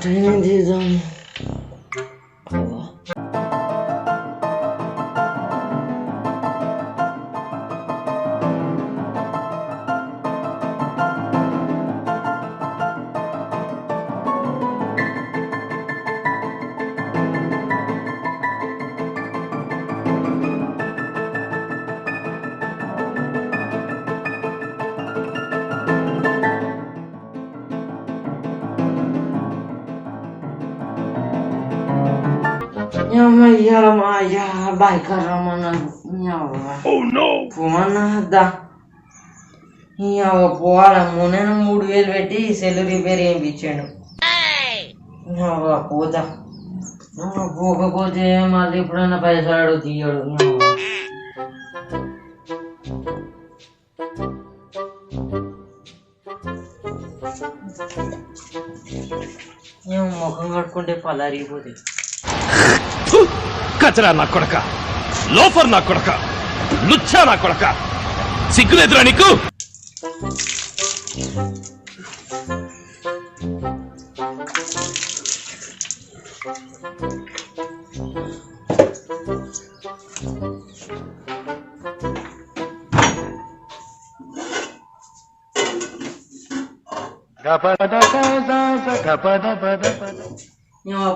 Training చేద్దాం. ఇవాళ మా అయ్యా బైక్ రమ్మన్నా పోవాల మొన్న 3000 పెట్టి సెల్ రిపేర్ చేయించాడు. పోతా పోకపోతే మళ్ళీ ఎప్పుడన్నా పైసలు తీయడు. ముఖం కట్టుకుంటే పలారిపోతుంది. కచరా నా కొడక, లోఫర్ నా కొడక, లుచ్చా నా కొడక, సిగ్గులేదురా నీకు?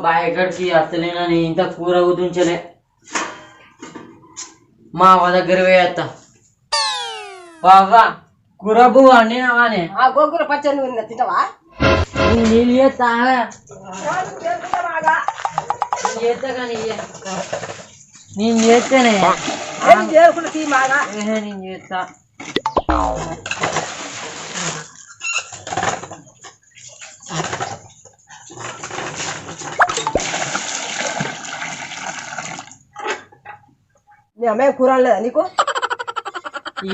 బాయగడికి అత్తలేనని ఇంత కూర కుదించలే. మా అవ్వ దగ్గర వేయత్త బాగా కూర పువ్వు వండినావానే? గోంగూర పచ్చడి తింటావా? నీళ్ళు చేస్తా కానీ నేను చేస్తేనే నేను చేస్తా. నీ అమ్మాయి కూర లేదా నీకు?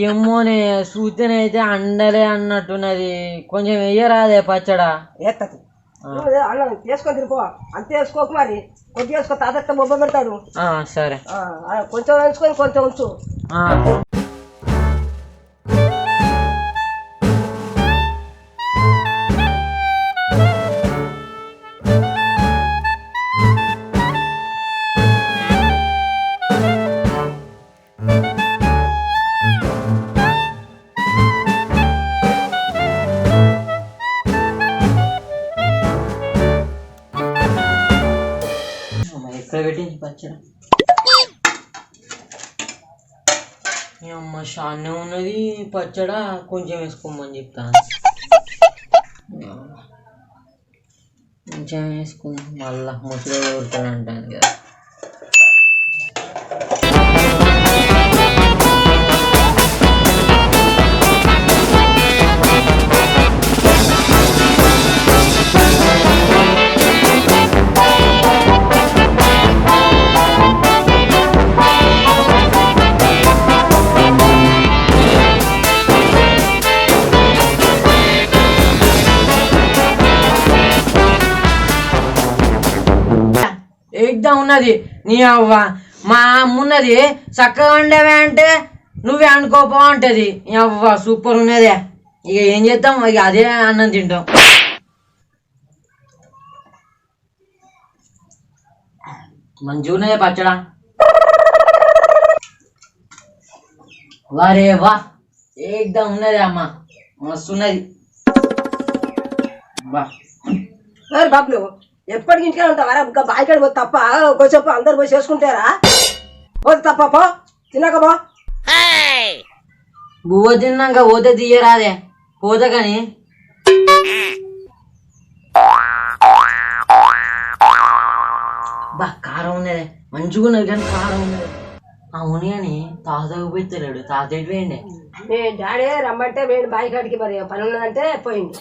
ఏమోనే చూస్తేనే అయితే అండలే అన్నట్టున్నది. కొంచెం వెయ్యరాదే పచ్చడా? ఎత్తది అన్నం వేసుకొని తిరిపో. అంత వేసుకోకు, మరి కొద్దిగా వేసుకో. తాత బొబ్బ పెడతాడు. సరే కొంచెం వేసుకొని కొంచెం ఉంచు. పెట్టింది పచ్చడి. అమ్మ షాన్నే ఉన్నది పచ్చడా, కొంచెం వేసుకోమని చెప్తాను. కొంచెం వేసుకున్నాం మళ్ళా ముసలి ఊరుతాడు అంటాను కదా. ఏకదం ఉన్నది నీ అవ్వ. మా అమ్మున్నది చక్కగా ఉండేవే అంటే నువ్వే అనుకోపో అంటది. నీ అవ్వ సూపర్ ఉన్నదే. ఇక ఏం చేద్దాం, ఇక అదే అన్నం తింటాం. మంచిగా ఉన్నదే పచ్చడా. వారే వా ఏకదం ఉన్నది అమ్మ, మస్తున్నది. బా బాబులు ఎప్పటికి ఇంటికే ఉంటావారా? ఇంకా బాయికాడి పోతే తప్ప కొంచెం అందరు పోయి చేసుకుంటారా? పోతే తప్ప పో, తిన్నాక పో. బువ్వ తిన్నాక పోతే తీయరాదే, పోతే కానీ. బా కారం ఉన్నదే, మంచిగా ఉన్నది కానీ కారం ఉన్నది. అవును అని తాతకు పెట్టలేడు. తాత ఎటు వేయండి? మీ డాడీ రమ్మంటే వేడి బాయికాడికి మరి పని ఉన్నదంటే పోయింది.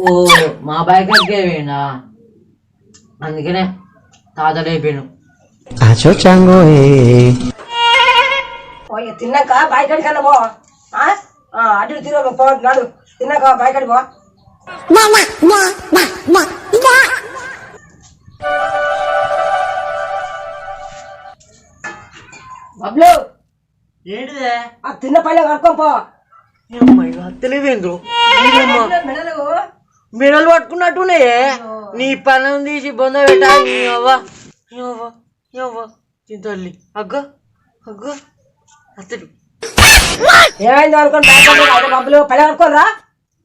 ఓ మా బాయికాడికే వేయండా, అందుకనే తాత లేపాను. తిన్నాక బాయికాడి కన్నా పో. అటు తిరుగు పో, నాడు తిన్నాక బాయికాడి పో. బబ్లు ఏంటిదే ఆ తిన్న పల్లె కనుక్కోపో తెలివేంద్రు మెడలు మెడలు పట్టుకున్నట్టున్నాయే నీ పని తీసి బొంద పెట్టా తల్లి అగ్గ అత్తడు ఏమైంది అనుకోండి డబ్బులు పల్లె కనుక్కోరా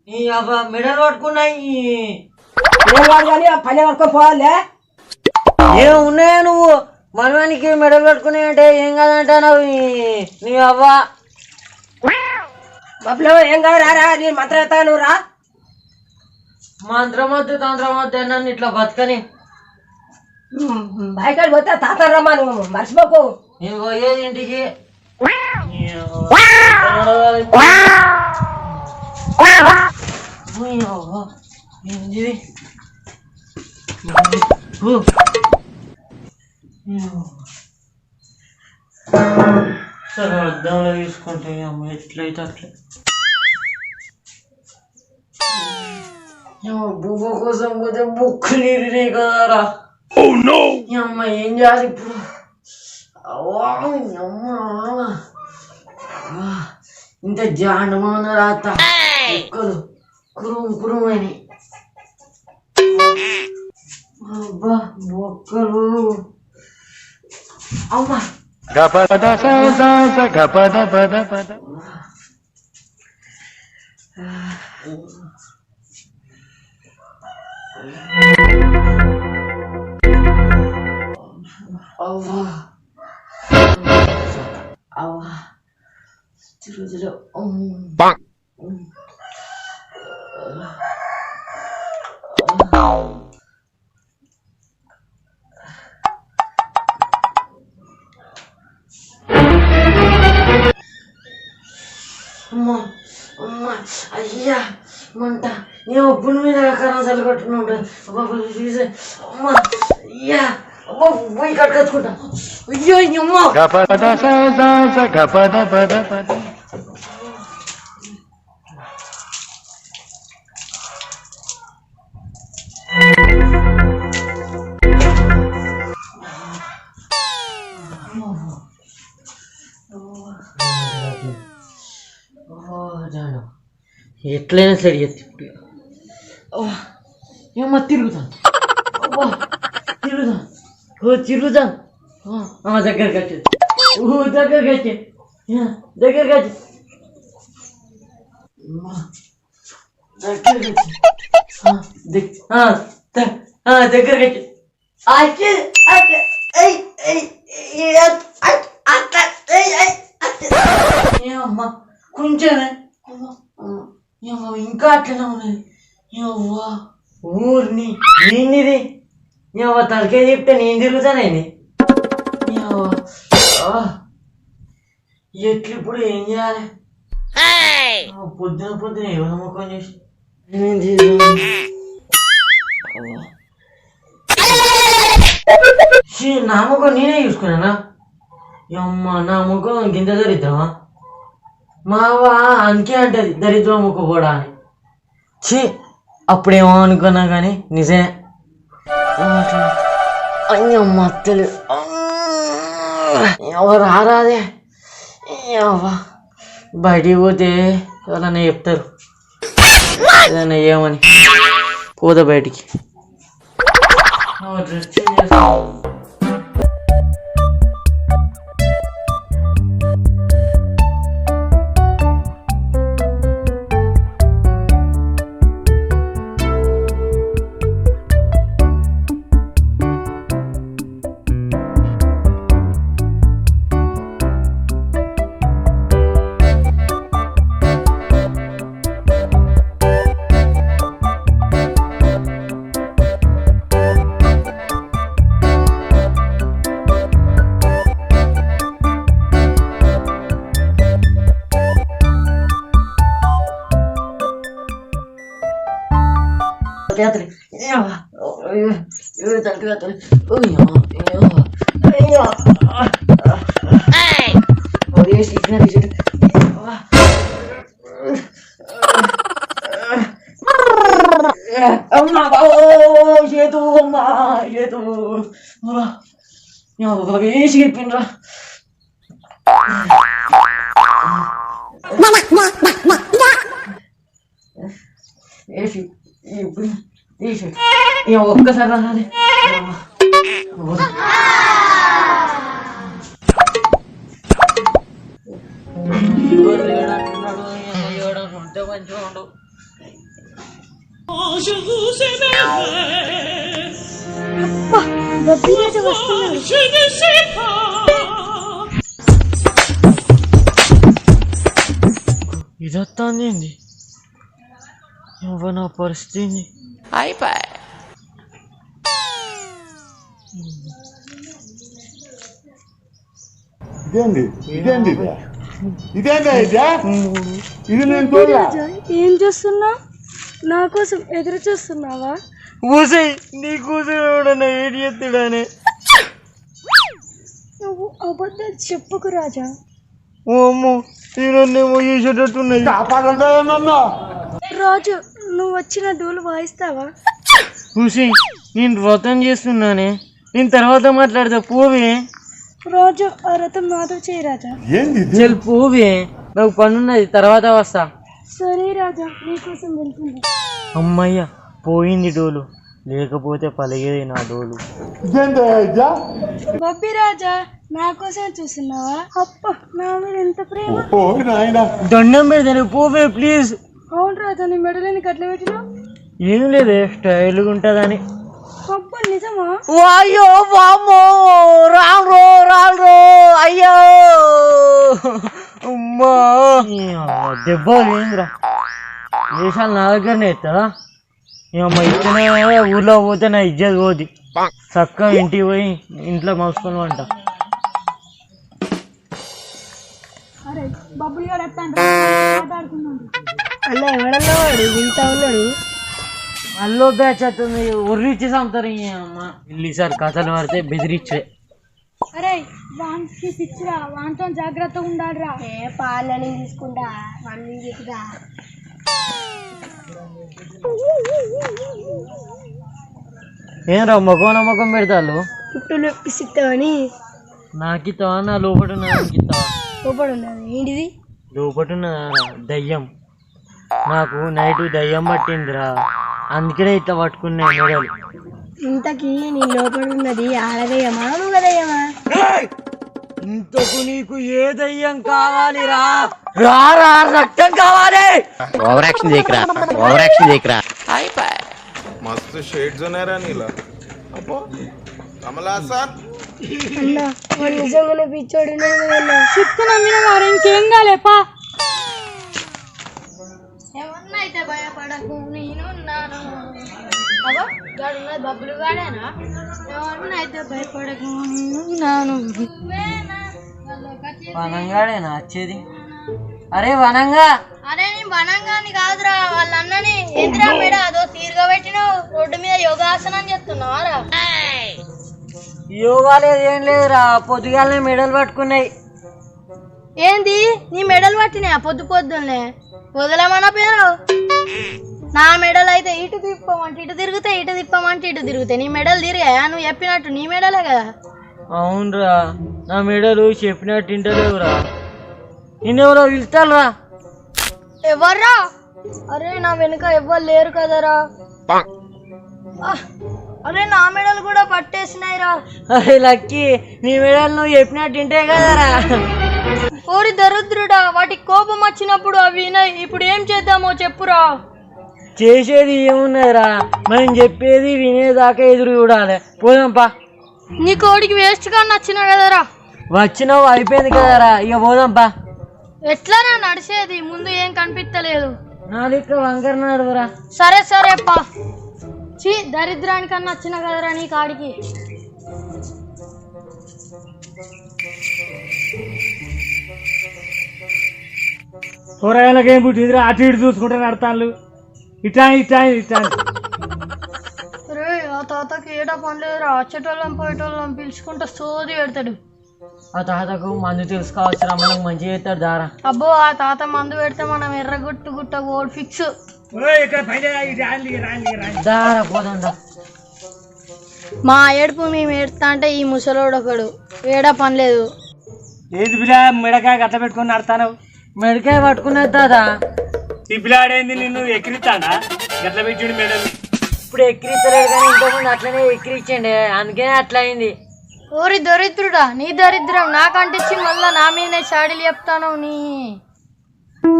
నీ అవ్వ మెడలు పట్టుకున్నాయి ఏం కాదు కానీ ఆ పల్లె కనుక్కో పోవాలి ఏమున్నాయా నువ్వు మనవానికి మెడలు పట్టుకున్నాయి అంటే ఏం కాదంటావు నీ అవ్వ బబ్బులు ఏం కాదు రారా నేను మంత్రం ఎత్తా నువ్వు రా మంత్రమొద్దు తంత్రమొద్దు నన్ను ఇట్లా బతకని బయకాడు పోతే తాత రమ్మా నువ్వు మర్చిపోకు నేను పోయేది ఇంటికి ఏంది సరే అద్దంలో తీసుకుంటే అమ్మ ఎట్లయితే అట్లా బువ్వ కోసం పోతే బుక్కు నీరు కదరా అమ్మ ఏం చేయాలి ఇప్పుడు ఇంత జాండమాన రాత బుక్కలు కురుమని అబ్బా బొక్కలు అమ్మా అయ్యా మంట నీ ఒప్పుని మీద కరాసాలు కట్టుకుని ఉంటాను అమ్మా అయ్యా అమ్మా పోయి కట్టుకొచ్చుకుంటా అయ్యో అమ్మా ఎట్లయినా సరే ఎత్తి ఏమో తిరుగుతాను తిరుగుతాను దగ్గరికి వచ్చేది దగ్గరికి వచ్చే దగ్గరికి వచ్చి దగ్గరికి వచ్చి అమ్మా కొంచెమే ఇంకా అట్లనే ఉన్నది ఊరిని నేనిది తలకే చెప్తే నేను తిరుగుతానండి ఎట్లు ఇప్పుడు ఏం చేయాలి పొద్దున ఎవరు ముఖం చేసి నా ముఖం నేనే చూసుకున్నానా అమ్మ నా ముఖం గింత దరిద్రమా మావా అందుకే అంటది దరిద్రం ముఖ కూడా అని ఛీ అప్పుడేమో అనుకున్నా కానీ నిజమే అయ్యమ్మ అత్తలు ఎవరు రారాదే బయటికి పోతే ఎవరన్నా చెప్తారు ఏదన్నా ఏమని పోదా బయటికి డ్రెస్ చేంజ్ చేస్తాను Teatri, ఒక్కసారి రాదే ఉంటే మంచిగా ఉండు. ఇదొస్తాంది నా పరిస్థితి అయిపోయి. ఏం చూస్తున్నా? నా కోసం ఎదురు చూస్తున్నావా? కూసై నీ కూతురు ఏడు ఎత్తుడానే. నువ్వు అబద్ధాలు చెప్పుకు రాజా. ఓమ్మో నేనేమో చేసేటట్టున్నది. రాజు నువ్వు వచ్చిన డోలు వాయిస్తావా? కూసై నేను వ్రతం చేస్తున్నానే, నేను తర్వాత మాట్లాడతా. పోవే రాజు, ఆ రథం నాతో చేయి రాజా. చెల్లి పోవే, నాకు పనున్నది, తర్వాత వస్తా. సరే రాజా, నీకోసం వెళ్తున్నా. అమ్మయ్య పోయింది డోలు, లేకపోతే పలిగేది నా డోలు. బబ్బి రాజా, నా కోసం చూస్తున్నావా? అప్ప, నా మీద ఎంత ప్రేమ. దండం పెడతాను, పోవే ప్లీజ్. అవును రాజా, నీ మెడలేని గట్ల పెట్టినా? ఏం లేదే, స్టైల్గా ఉంటుందని. అబ్బ నిజమా? అయ్యో వామ్మో, రాను అయ్యో అమ్మా దెబ్బ ఏంద్రా. దేశాలు నా దగ్గరనే ఎత్తారా? అమ్మ ఇస్తేనే ఊర్లో పోతే నా ఇజ్జత్ పోద్ది. చక్కగా ఇంటికి పోయి ఇంట్లో మోసుకొని వంట. అరే బబ్బులు గారు మాట్లాడుతున్నాడు. అన్న ఎవడన్నా వాడు వింటా ఉన్నాడు. అల్లో బ్యాచ్ అవుతుంది, ఉర్రిచ్చి చంపుతారు. అమ్మ ఇల్లీసారి కథలు పడితే బెదిరిచ్చే. అరే వానికి పిచ్చిరా, వానితో జాగ్రత్తగా ఉండాలిరా. పాలని తీసుకుంటా వాడిని చెప్పుదా. ఏంరా ముఖం పెడతాళ్ళు? చుట్టూ నొప్పిస్తావని నాకిస్తావా? నా లోపల నాకిస్తావా? లోపల ఉన్నది ఏంటిది? లోపల దయ్యం. నాకు నైట్ దయ్యం పట్టిందిరా, అందుకనే ఇట్లా పట్టుకున్నాయి మెడలు. ఇంతకీ నీ లోపల ఉన్నది ఆడదయ్యమా నువ్వుదయ్యమా? ఇంతకు నీకు ఏ దయ్యం కావాలిరా? రారా, రక్తం కావాలి. ఓవర్ యాక్షన్ చేయకరా. मस्त शेड्स ఉన్నాయరా నీలా. అబ్బో కమల్ హాసన్ అన్న వాడు నిజంగానే పిచ్చోడు చెప్తే నమ్మిన వారు ఇంకేం కాలేపా. ఎవరినైతే భయపడకు నేనున్నాను. బబ్బులు గాడేనా? ఎవరినైతే భయపడకు నేనున్నాను. వనంగాడేనా వచ్చేది? అరే వనంగా. అరే నీ వనంగాని కాదురా, వాళ్ళ అన్నని ఎదురా మేడ అదో తీరుగా పెట్టినావు. రోడ్డు మీద యోగాసనం చేస్తున్నావారా? యోగా లేదు ఏం లేదురా, పొద్దుగాలనే మెడలు పట్టుకున్నాయి. ఏంది నీ మెడలు పట్టినాయా పొద్దున్నే? వదలమన్నా పేరు. నా మెడలు అయితే ఇటు తిప్పమంటే ఇటు తిరుగుతాయి, ఇటు తిప్పమంటే ఇటు తిరుగుతాయి. నీ మెడలు తిరిగాయా? నువ్వు చెప్పినట్టు నీ మెడలే కదా. అవునరా, నా మెడలు చెప్పినట్టు ఇంటలేవురా. నిన్నెవరో పిలుస్తారా? ఎవర్రా? అరే నా వెనుక ఎవ్వరు లేరు కదరా. అరే నా మెడలు కూడా పట్టేసినాయిరా. అరే లక్కీ, నీ మెడలు నువ్వు చెప్పినట్టు ఇంటే కదరా. ఓరి దరిద్రుడా, వాటికి కోపం వచ్చినప్పుడు అవి వినాయి. ఇప్పుడు ఏం చేద్దామో చెప్పురా. చేసేది ఏమున్నదిరా, మనం చెప్పేది వినేదాకా ఎదురు చూడాలి. పోదాంపా. నీ కోడికి వేస్ట్ గా నచ్చిన కదరా. వచ్చినావు అయిపోయింది కదరా, ఇక పోదాంపా. ఎట్లారా నడిచేది? ముందు ఏం కనిపించలేదు. నా లెక్క వంకర నడువురా. సరే సరేపా. చీ, దరిద్రానికన్నా వచ్చిన కదరా నీ కాడికి. కూరగాయలకేం పుట్టిందిరా, అటు ఇటు చూసుకుంటే నడతాళ్ళు. ఇటా ఇటా ఇటా. రే ఆ తాతకి ఏటా పనిలేదురా, వచ్చేటోళ్ళం పోయేటోళ్ళం పిలుచుకుంటా సోది పెడతాడు. ఆ తాతకు మందు తెలుసుకోవచ్చురా, మనకు మంచిగా చేస్తాడు దారా. అబ్బో ఆ తాత మందు పెడితే మనం ఎర్రగుట్టు గుట్ట గోల్డ్ ఫిక్స్. దారా పోదా. మా ఏడుపు మేము ఏడుతా అంటే ఈ ముసలోడు ఒకడు ఏడా పనిలేదు. ఏది పిల్ల మెడకాయ గట్ల పెట్టుకొని నడతాను మెడకాయ పట్టుకున్నది తాత. ఈ పిల్లాడేంది నిన్ను ఎక్కిరిస్తాడా గట్ల పెట్టిండు మెడలు. ఇప్పుడు ఎక్కిరిస్తలేడు కానీ ఇంతకుముందు అట్లనే ఎక్కిరిచ్చండి, అందుకనే అట్లా అయింది. ఓరి దరిద్రుడా, నీ దరిద్రం నాకంటిచ్చి మళ్ళా నా మీదనే చాడీలు చెప్తాను నీ.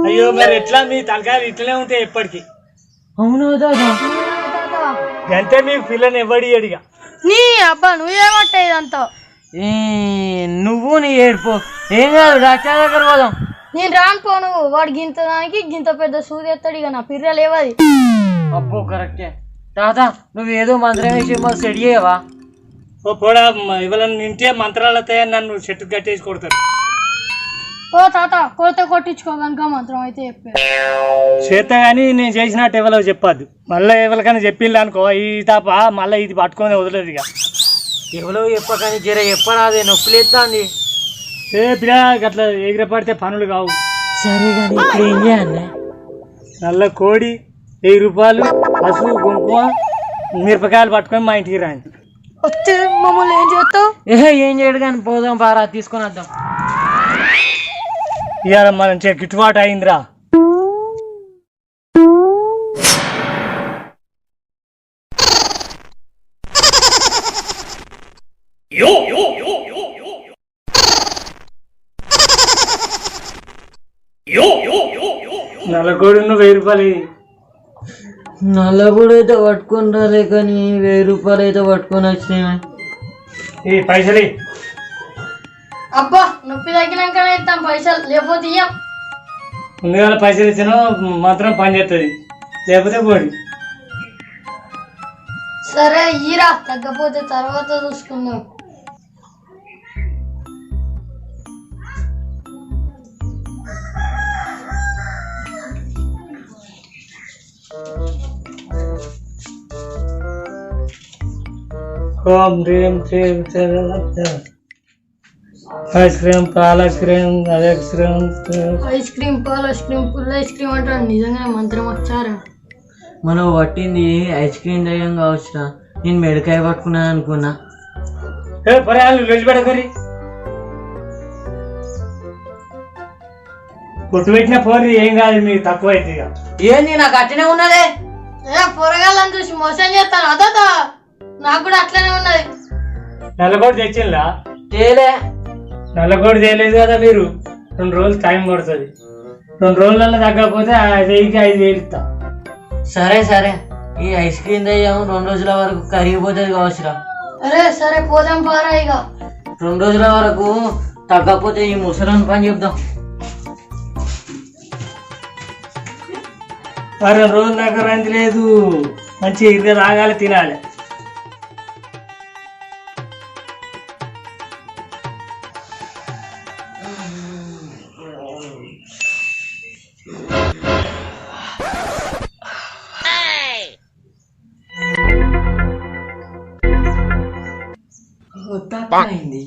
అయ్యో మరి ఎట్లా మీ తలకాయలు ఇట్లనే ఉంటాయి ఎప్పటికీ. అవును తాత. అంతే మీ పిల్లని ఎవడి అడిగా. నీ అబ్బా నువ్వేమట్టే ఇదంతా. నువ్వు నీ ఏడుపో, ఏం కాదు డాక్టర్ దగ్గర పోదాం. నేను రాను పోను, వాడు గింత దానికి గింత పెద్ద సూది ఎత్తాడు, ఇక నా పిర్ర లేవది. అబ్బో కరెక్టే తాత, నువ్వు ఏదో మంత్రం వేసి మాకు సెట్ చేయవా? ఓ పోడా ఇవాళ నింటే మంత్రాలతో నన్ను చెట్టు కట్టేసి కొడతారు. ఓ తాత కొడితే కొట్టించుకో కనుక మంత్రం అయితే చెప్పారు. చేత కానీ నేను చేసినట్టు ఎవరో చెప్పద్దు. మళ్ళీ ఎవరికైనా చెప్పింది అనుకో ఈ తప్ప మళ్ళీ ఇది పట్టుకొని వదలదు ఇక. ఎవరో చెప్పకని జర చెప్పరాదే, నొప్పిలేస్తుంది. ఏ పిల్ల గట్ల ఎగిరపడితే పనులు కావు. సరే కానీ ఇప్పుడు ఏం చేయాలి? నల్ల కోడి 1000 రూపాయలు, పసుపు కుంకుమ మిరపకాయలు పట్టుకొని మా ఇంటికి రాండి. వస్తే మమ్మల్ని ఏం చేస్తావు? ఏం చేయడు కానీ పోదాం పారా, తీసుకొని వద్దాం. ఇవాళ మనం గిట్టుబాటు అయిందిరా. నల్లకోడి 1000 రూపాయలు. నల్లగూడ అయితే పట్టుకొని రాలే కానీ 1000 రూపాయలు అయితే పట్టుకొని వచ్చినాయి. ఈ పైసలు అబ్బా నొప్పి తగ్గినాకనే ఇస్తాం పైసలు, లేకపోతే ఇయ్యం. ముందుగా పైసలు ఇచ్చినా మాత్రం పని చేస్తుంది, లేకపోతే పోడి. సరే ఈరా, తగ్గపోతే తర్వాత చూసుకుందాం. ఓం హ్రీం శ్రీం ఐస్ క్రీమ్, పాల cream, ice cream, ice cream, పాల్ ice cream, full ice cream అంటారు. నిజంగా మంత్రం వచ్చారా? మనం పట్టింది ఐస్ క్రీమ్ దయ్యం కావచ్చురా, నేను మెడకాయ పట్టుకున్నా అనుకున్నా. పెడకరి పొట్టు పెట్టిన పోరి ఏం కాదు, మీకు తక్కువ అయితే ఇక. ఏంది నాకు అట్లనే ఉన్నదే? పొరగాళ్ళని చూసి మోసం చేస్తాను అదా, నాకు కూడా అట్లనే ఉన్నది. నల్లకోడి తెచ్చిందా? తేలే. నల్లకోడి తేలేదు కదా మీరు. 2 రోజులు టైం పడుతుంది. 2 రోజులలో తగ్గకపోతే 1000కి 5000 ఇస్తా. సరే సరే, ఈ ఐస్ క్రీమ్ దయ్యం 2 రోజుల వరకు కరిగిపోతుంది కావచ్చురా. అరే సరే పోదాం పారా ఇక. 2 రోజుల వరకు తగ్గకపోతే ఈ ముసలాన్ని పని చెప్దాం. 2 రోజుల దాకా రంది లేదు, మంచిగా ఇరగ రాగాలి, తినాలి. అయింది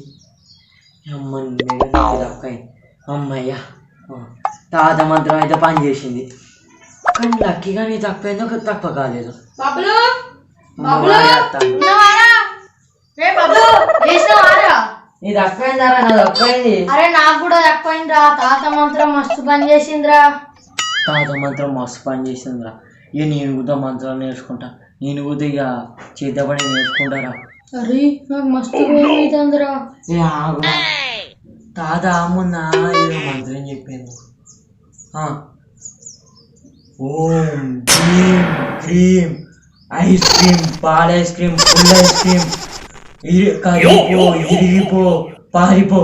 అమ్మయ్యా, తాత మంత్రం అయితే పని చేసింది. కానీ లక్కీగా నీ తక్కువైంది, ఒక తక్కువ కాలేదు. నీ తక్కువైందారా? నా తక్కువైంది. అరే నాకు కూడా తక్కువైందిరా, తాత మంత్రం మస్తు పని చేసిందిరా. తాత మంత్రం మస్తు పని చేసిందిరా. ఇక నేను కూడా మంత్రం నేర్చుకుంటా, నేను కూడా ఇక చేతపడి నేర్చుకుంటారా. అరే నాకు మస్తు అవుతుందిరా. తాత మొన్న ఏదో మంత్రం చెప్పింది. ఓం క్రీం క్రీం ఐస్ క్రీమ్, పాల ice cream, full ice cream, కరిగిపో, ఇరిగిపో, పారిపో.